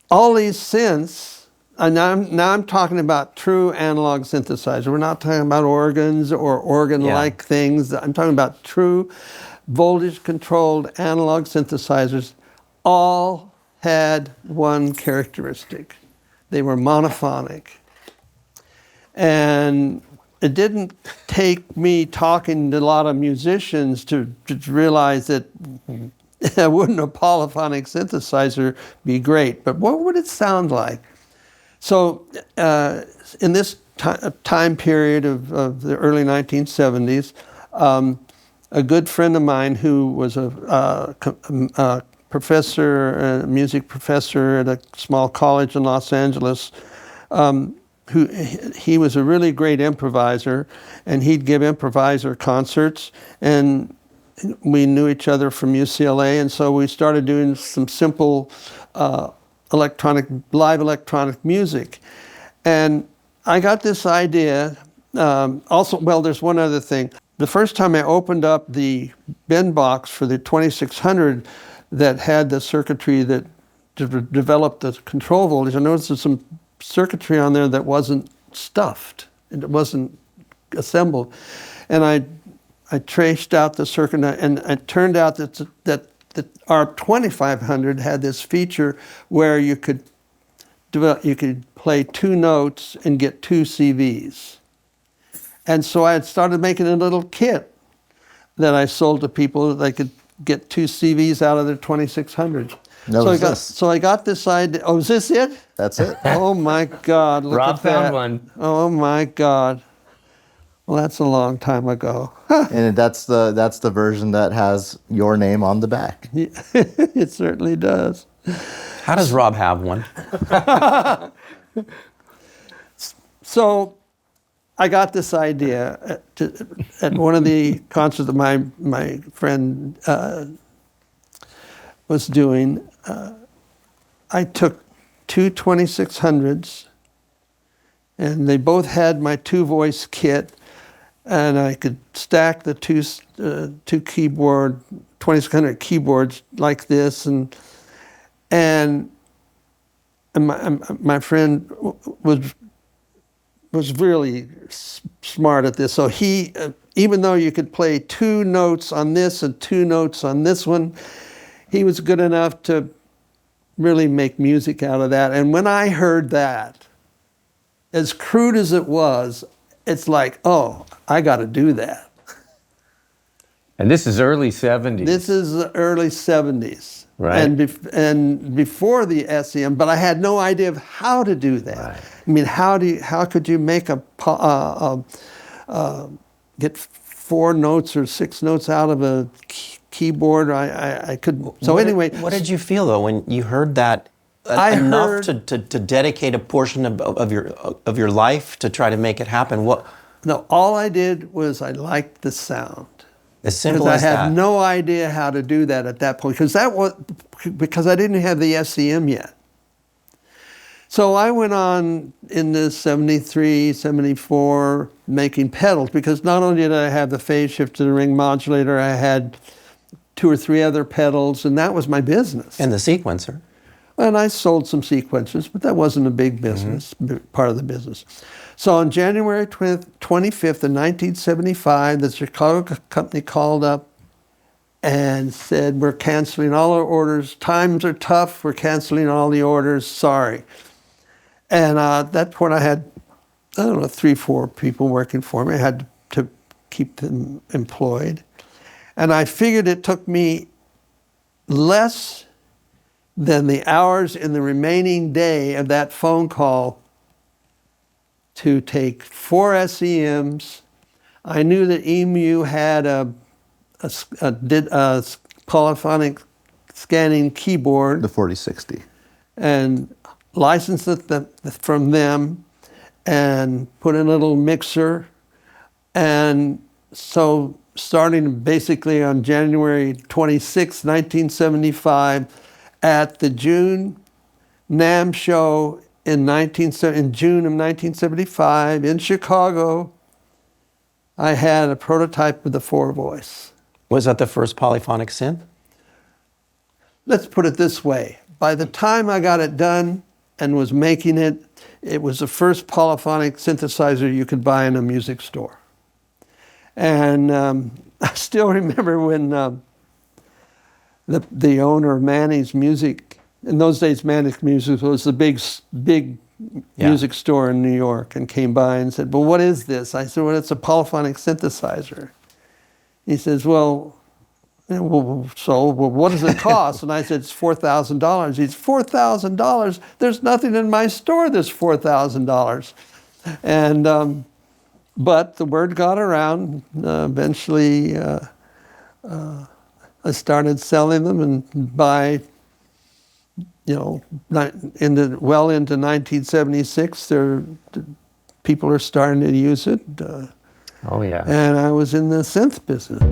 all these synths, and now I'm talking about true analog synthesizer. We're not talking about organs or organ-like things. I'm talking about true voltage-controlled analog synthesizers. All had one characteristic. They were monophonic. And it didn't take me talking to a lot of musicians to realize that wouldn't a polyphonic synthesizer be great, but what would it sound like? So in this time period of the early 1970s, a good friend of mine who was a professor, a music professor at a small college in Los Angeles, he was a really great improviser, and he'd give improviser concerts, and we knew each other from UCLA, and so we started doing some simple live electronic music. And I got this idea, there's one other thing. The first time I opened up the bin box for the 2600 that had the circuitry that developed the control voltage, I noticed there's some circuitry on there that wasn't stuffed, and it wasn't assembled. And I traced out the circuit, and it turned out that our 2500 had this feature where you could play 2 notes and get 2 CVs. And so I had started making a little kit that I sold to people that they could get 2 CVs out of their 2600s. So I got this idea. Oh, is this it? That's it. Oh my God! Look Rob at that. found one. Oh my God! Well, that's a long time ago. And that's the version that has your name on the back. It certainly does. How does Rob have one? So I got this idea at one of the concerts that my friend was doing. I took 2 2600s, and they both had my 2-voice kit, and I could stack the two keyboard 2600 keyboards like this, and my friend was really smart at this. So he, even though you could play 2 notes on this and 2 notes on this one, he was good enough to really make music out of that. And when I heard that, as crude as it was, it's like, oh, I got to do that. And this is early 70s. This is the early 70s. Right. And before the SEM, but I had no idea of how to do that. Right. I mean, how could you make get 4 notes or 6 notes out of a keyboard? I couldn't. So anyway. What did you feel though when you heard that enough to dedicate a portion of your life to try to make it happen? No, all I did was I liked the sound. As simple as that. I had no idea how to do that at that point because I didn't have the SEM yet. So I went on in the 73, 74 making pedals, because not only did I have the phase shifter, the ring modulator, I had 2 or 3 other pedals, and that was my business. And the sequencer. And I sold some sequencers, but that wasn't a big business, part of the business. So on January 25th of 1975, the Chicago company called up and said, we're canceling all our orders. Times are tough. We're canceling all the orders. Sorry. And at that point, I had, 3, 4 people working for me. I had to keep them employed. And I figured it took me less than the hours in the remaining day of that phone call to take 4 SEMs. I knew that EMU had a polyphonic scanning keyboard. The 4060. And licensed it from them and put in a little mixer. And so starting basically on January 26, 1975, at the June NAMM show in June of 1975 in Chicago, I had a prototype of the 4-voice. Was that the first polyphonic synth? Let's put it this way. by the time I got it done and was making it, it was the first polyphonic synthesizer you could buy in a music store. And I still remember when the owner of Manny's Music, in those days Manny's Music was the big music store in New York, and came by and said, "Well, what is this?" I said, "Well, it's a polyphonic synthesizer." He says, "Well, what does it cost?" And I said, "It's $4,000. He said, $4,000? There's nothing in my store that's $4,000. And but the word got around. Eventually, I started selling them, and by into 1976, people are starting to use it. Oh, yeah. And I was in the synth business.